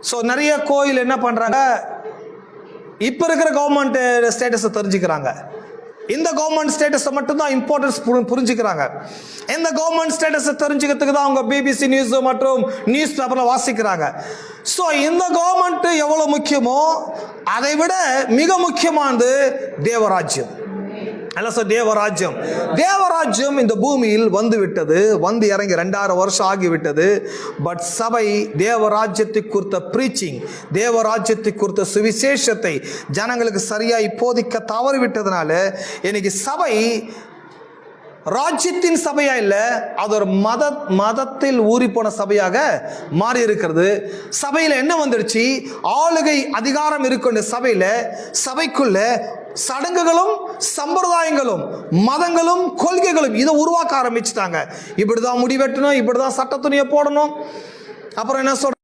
So நிறைய கோயில் என்ன பண்ணுறாங்க, இப்போ இருக்கிற கவர்மெண்ட் ஸ்டேட்டஸை தெரிஞ்சுக்கிறாங்க. இந்த கவர்மெண்ட் ஸ்டேட்டஸை மட்டும்தான் இம்பார்ட்டன்ஸ் புரிஞ்சுக்கிறாங்க. இந்த கவர்மெண்ட் ஸ்டேட்டஸை தெரிஞ்சுக்கிறதுக்கு தான் அவங்க பிபிசி நியூஸ் மற்றும் நியூஸ் பேப்பரில் வாசிக்கிறாங்க. ஸோ இந்த கவர்மெண்ட் எவ்வளோ முக்கியமோ அதை விட மிக முக்கியமானது தேவராஜ்யம். தேவராஜ்யம். தேவராஜ்யம் இந்த பூமியில் வந்து விட்டது, வந்து இறங்கி 2000 வருஷம் ஆகிவிட்டது. பட் சபை தேவராஜ்யத்தை குறித்த பிரீச்சிங், தேவராஜ்யத்தை குறித்த சுவிசேஷத்தை ஜனங்களுக்கு சரியாய் போதிக்க தவறிவிட்டதுனால இன்னைக்கு சபை ராஜ்யத்தின் சபையா இல்ல, அது ஒரு மதத்தில் ஊறி போன சபையாக மாறி இருக்கிறது. சபையில என்ன வந்துடுச்சு, ஆளுகை அதிகாரம் இருக்கின்ற சபைக்குள்ள சடங்குகளும் சம்பிரதாயங்களும் மதங்களும் கொள்கைகளும் இதை உருவாக்க ஆரம்பிச்சுட்டாங்க. இப்படிதான் முடி வெட்டணும், இப்படிதான் சட்ட துணியை போடணும், அப்புறம் என்ன சொல்ற